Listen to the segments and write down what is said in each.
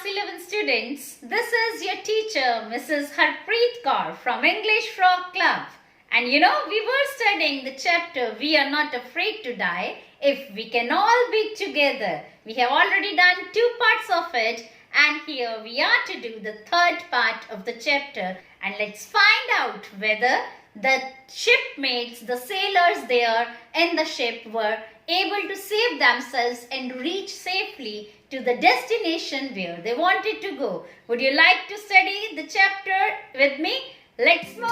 Class 11 students, this is your teacher Mrs. Harpreet Kaur from English Frog Club. And we were studying the chapter We Are Not Afraid to Die If We Can All Be Together. We have already done 2 parts of it and here we are to do the 3rd part of the chapter. And let's find out whether the shipmates, the sailors there in the ship were able to save themselves and reach safely to the destination where they wanted to go. Would you like to study the chapter with me? Let's move!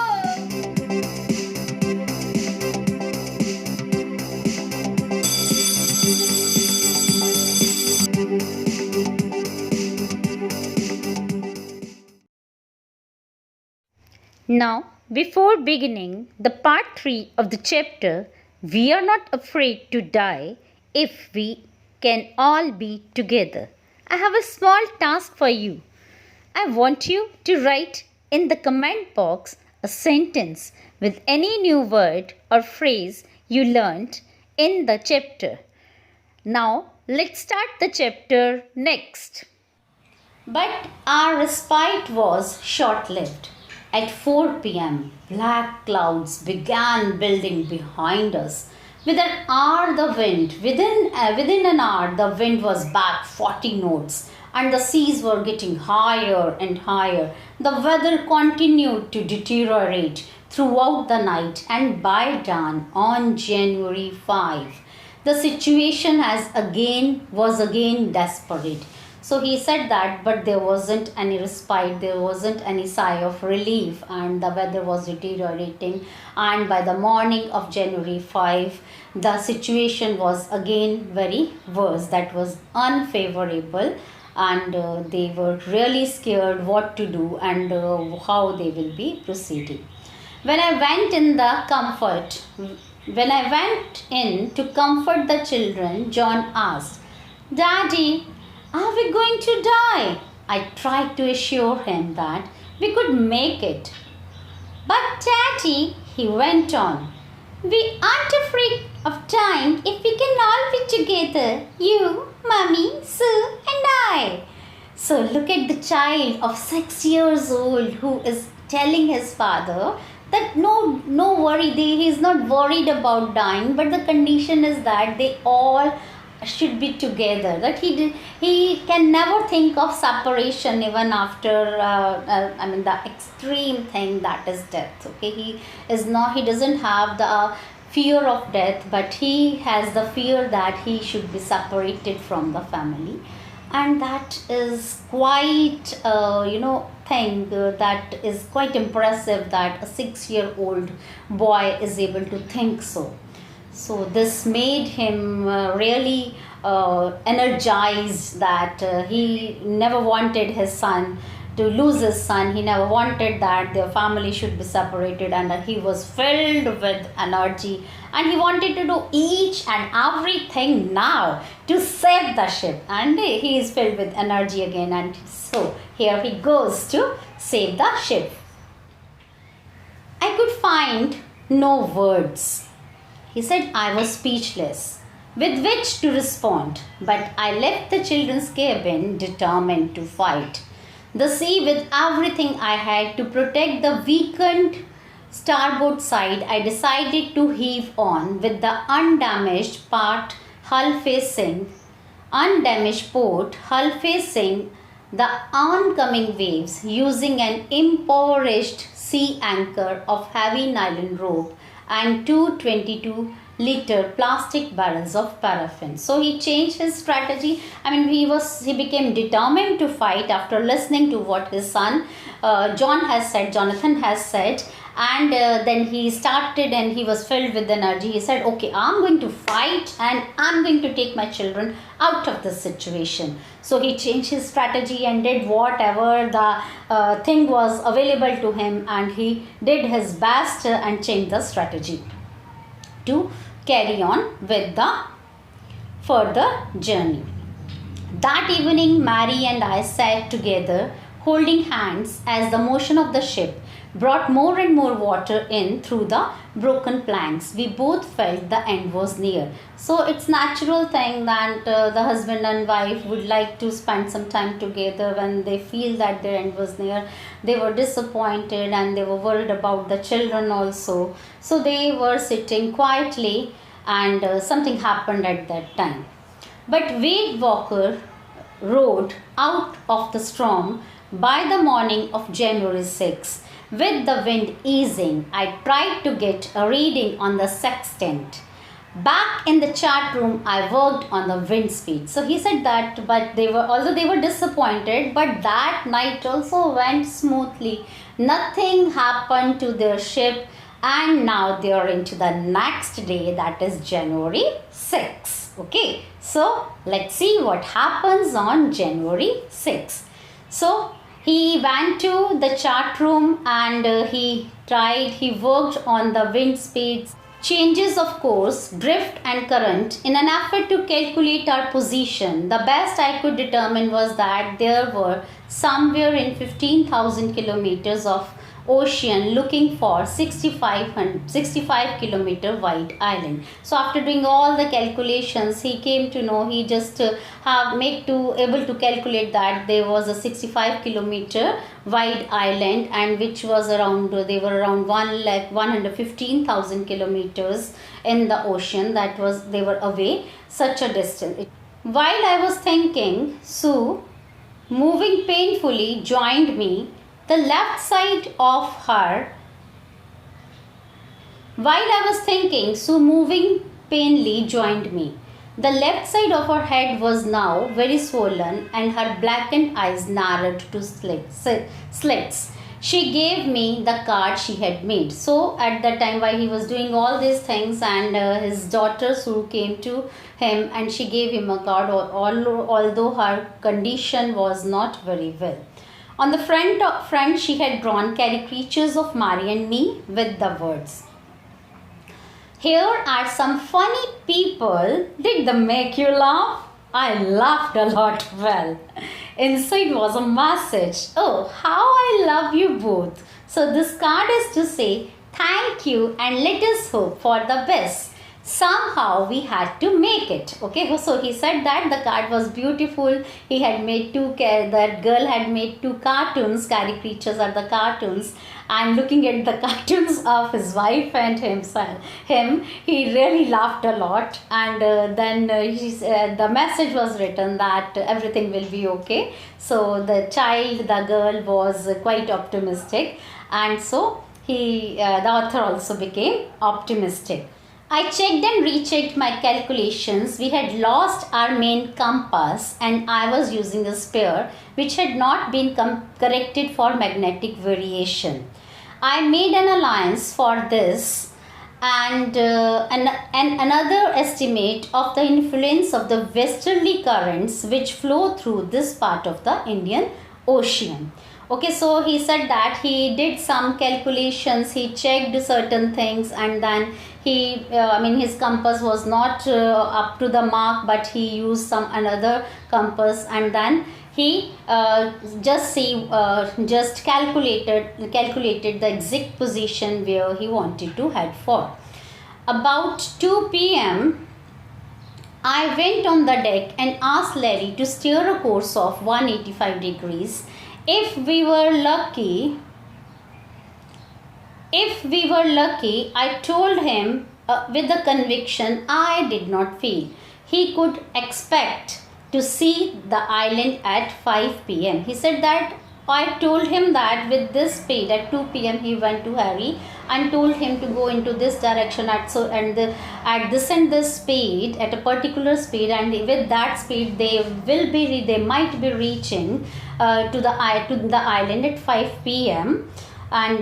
Now, before beginning the part 3 of the chapter, we are not afraid to die if we can all be together. I have a small task for you. I want you to write in the comment box a sentence with any new word or phrase you learnt in the chapter. Now, let's start the chapter next. But our respite was short-lived. At 4 p.m., black clouds began building behind us. Within an hour, the wind was back 40 knots, and the seas were getting higher and higher. The weather continued to deteriorate throughout the night, and by dawn on January 5, the situation was again desperate. So he said that, but there wasn't any respite, there wasn't any sigh of relief, and the weather was deteriorating. And by the morning of January 5, the situation was again very worse. That was unfavorable, and they were really scared what to do and how they will be proceeding. When I went in to comfort the children, John asked, "Daddy, are we going to die?" I tried to assure him that we could make it. "But Daddy," he went on, "we aren't afraid of dying if we can all be together. You, Mummy, Sue and I." So look at the child of 6 years old who is telling his father that no worry, he's not worried about dying, but the condition is that they all should be together, that he can never think of separation even after the extreme thing that is death. Okay, he doesn't have the fear of death, but he has the fear that he should be separated from the family. And that is quite thing that is quite impressive, that a 6-year-old boy is able to think so. So this made him really energized, that he never wanted his son to lose his son. He never wanted that their family should be separated, and he was filled with energy, and he wanted to do each and everything now to save the ship, and he is filled with energy again, and so here he goes to save the ship. I could find no words. He said I was speechless with which to respond, but I left the children's cabin determined to fight the sea with everything I had to protect the weakened starboard side. I decided to heave on with the undamaged port hull facing the oncoming waves, using an impoverished sea anchor of heavy nylon rope and 222-liter plastic barrels of paraffin. So he changed his strategy. He became determined to fight after listening to what his son Jonathan has said, and then he started, and he was filled with energy. He said, "Okay, I'm going to fight, and I'm going to take my children out of this situation." So he changed his strategy and did whatever the thing was available to him, and he did his best and changed the strategy to carry on with the further journey. That evening, Mary and I sat together holding hands as the motion of the ship brought more and more water in through the broken planks. We both felt the end was near. So it's natural thing that the husband and wife would like to spend some time together when they feel that their end was near. They were disappointed and they were worried about the children also. So they were sitting quietly and something happened at that time. But Wade Walker rode out of the storm by the morning of January 6. With the wind easing, I tried to get a reading on the sextant. Back in the chart room, I worked on the wind speed. So he said that, but although they were disappointed, but that night also went smoothly. Nothing happened to their ship, and now they are into the next day, that is January 6. Okay, so let's see what happens on January 6. So he went to the chart room and he worked on the wind speeds, changes of course, drift and current in an effort to calculate our position. The best I could determine was that there were somewhere in 15,000 kilometers of ocean looking for 65 kilometer wide island. So after doing all the calculations, he came to know, he just able to calculate that there was a 65 kilometer wide island, and which was around, they were around 115,000 kilometers in the ocean. They were away such a distance. While I was thinking, Sue, moving painfully, joined me. The left side of her, while I was thinking, Sue moving painfully joined me. The left side of her head was now very swollen and her blackened eyes narrowed to slits. She gave me the card she had made. So at that time, while he was doing all these things, and his daughter Sue came to him and she gave him a card, although her condition was not very well. On the front, she had drawn caricatures of Mary and me with the words, "Here are some funny people. Did they make you laugh?" I laughed a lot. Well, inside was a message. "Oh, how I love you both." So this card is to say thank you and let us hope for the best. Somehow we had to make it. Okay, so he said that the card was beautiful. He had made that girl had made two cartoons. Caricatures are the cartoons, and looking at the cartoons of his wife and he really laughed a lot. And then the message was written that everything will be okay. So the girl was quite optimistic, and so the author also became optimistic. I checked and rechecked my calculations. We had lost our main compass and I was using a spare which had not been corrected for magnetic variation. I made an allowance for this and another estimate of the influence of the westerly currents which flow through this part of the Indian Ocean. Okay, so he said that he did some calculations, he checked certain things, and then his compass was not up to the mark, but he used some another compass, and then he just calculated the exact position where he wanted to head for. About 2 p.m. I went on the deck and asked Larry to steer a course of 185 degrees. If we were lucky, I told him with the conviction I did not feel, he could expect to see the island at 5 p.m. He said that I told him that with this speed at 2 p.m. he went to Harry and told him to go into this direction at this and this speed, at a particular speed, and with that speed they might be reaching to the island at 5 p.m. and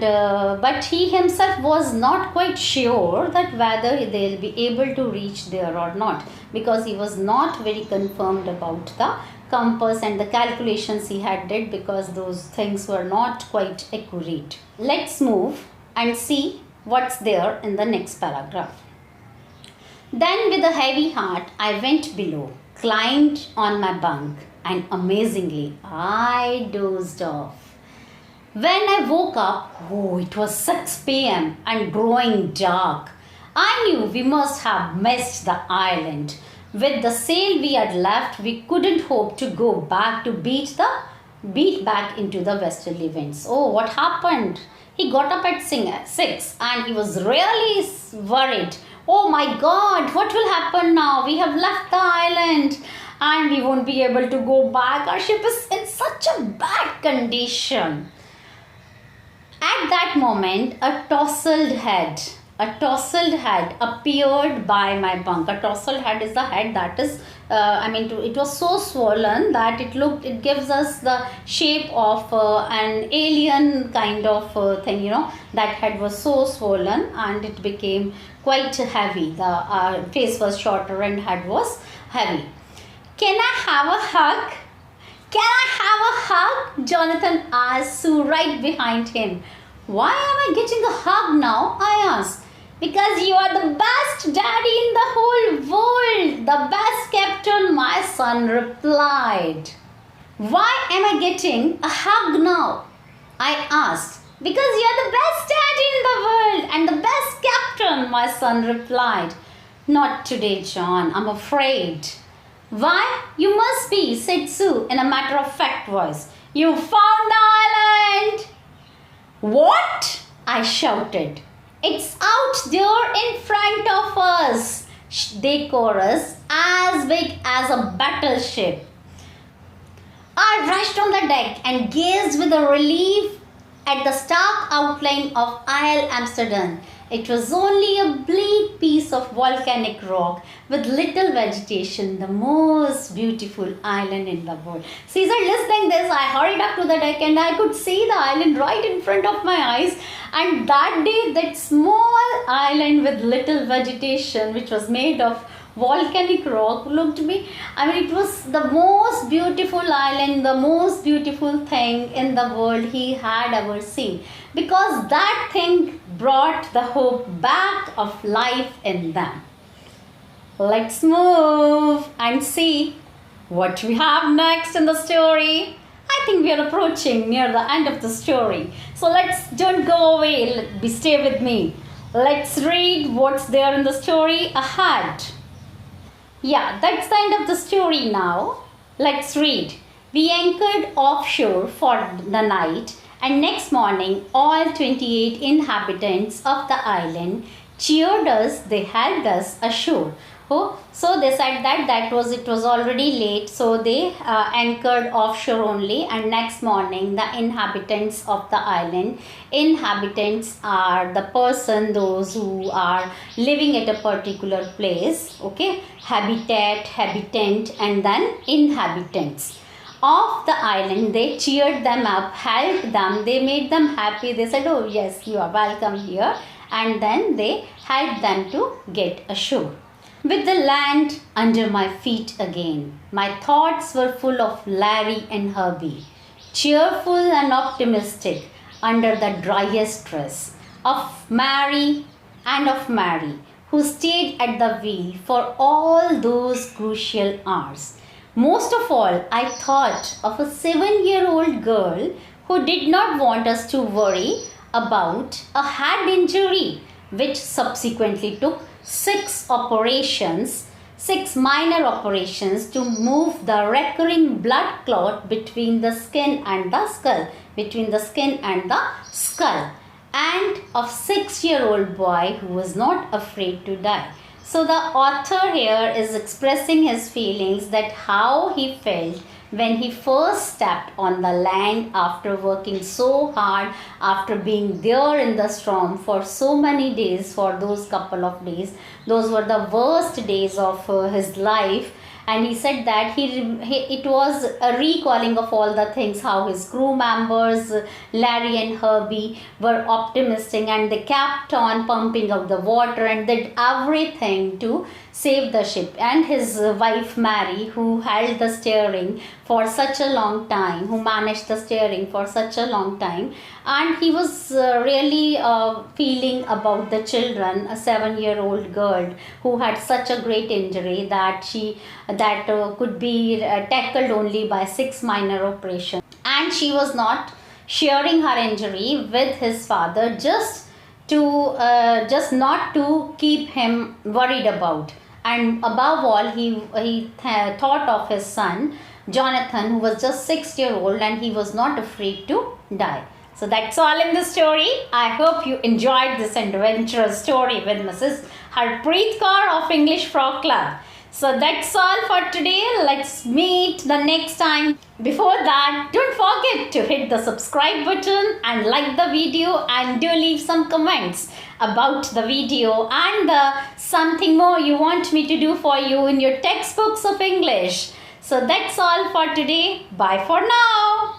but he himself was not quite sure that whether they'll be able to reach there or not, because he was not very confirmed about the compass and the calculations he had did, because those things were not quite accurate. Let's move and see what's there in the next paragraph. Then with a heavy heart I went below, climbed on my bunk and amazingly, I dozed off. When I woke up, oh, it was 6 p.m. and growing dark. I knew we must have missed the island. With the sail we had left, we couldn't hope to go back to beat back into the westerly winds. Oh, what happened? He got up at 6 and he was really worried. Oh my God, what will happen now? We have left the island and we won't be able to go back. Our ship is in such a bad condition. At that moment, a tousled head appeared by my bunk. A tousled head is the head that is, it was so swollen that it gives us the shape of an alien kind of thing, That head was so swollen and it became quite heavy. The face was shorter and head was heavy. Can I have a hug? Can I have a hug? Jonathan asked Sue right behind him. Why am I getting a hug now? I asked. Because you are the best daddy in the whole world. The best captain, my son replied. Why am I getting a hug now? I asked. Because you are the best daddy in the world and the best captain, my son replied. Not today, John. I'm afraid. Why? You must be, said Sue in a matter-of-fact voice. You found the island! What? I shouted. It's out there in front of us, they chorused, as big as a battleship. I rushed on the deck and gazed with a relief at the stark outline of Isle Amsterdam. It was only a bleak piece of volcanic rock with little vegetation, the most beautiful island in the world. Caesar, listening this, I hurried up to the deck and I could see the island right in front of my eyes. And that day, that small island with little vegetation, which was made of volcanic rock, looked me. It was the most beautiful island, the most beautiful thing in the world he had ever seen. Because that thing brought the hope back of life in them. Let's move and see what we have next in the story. I think we are approaching near the end of the story. So don't go away. Stay with me. Let's read what's there in the story ahead. Yeah, that's the end of the story now. Let's read. We anchored offshore for the night, and next morning all 28 inhabitants of the island cheered us. They helped us ashore. So they said that it was already late, so they anchored offshore only, and next morning the inhabitants of the island, inhabitants are those who are living at a particular place, okay, habitant and then inhabitants of the island, they cheered them up, helped them, they made them happy. They said, oh yes, you are welcome here, and then they helped them to get ashore. With the land under my feet again, my thoughts were full of Larry and Herbie, cheerful and optimistic under the driest stress, of Mary, who stayed at the wheel for all those crucial hours. Most of all, I thought of a 7-year-old girl who did not want us to worry about a head injury, which subsequently took 6 minor operations to move the recurring blood clot between the skin and the skull, and of 6-year-old boy who was not afraid to die. So the author here is expressing his feelings, that how he felt when he first stepped on the land after working so hard, after being there in the storm for so many days, for those couple of days. Those were the worst days of his life. And he said that it was a recalling of all the things, how his crew members, Larry and Herbie, were optimistic and they kept on pumping out the water and did everything to save the ship, and his wife Mary, who held the steering for such a long time, who managed the steering for such a long time. And he was really feeling about the children, a 7-year-old girl who had such a great injury that she that could be tackled only by 6 minor operations, and she was not sharing her injury with his father, just not to keep him worried about. And above all, he thought of his son Jonathan, who was just 6 year old, and he was not afraid to die. So that's all in the story. I hope you enjoyed this adventurous story with Mrs. Harpreet Kaur of English Frog Club. So that's all for today. Let's meet the next time. Before that, don't forget to hit the subscribe button and like the video, and do leave some comments about the video and something more you want me to do for you in your textbooks of English. So that's all for today. Bye for now.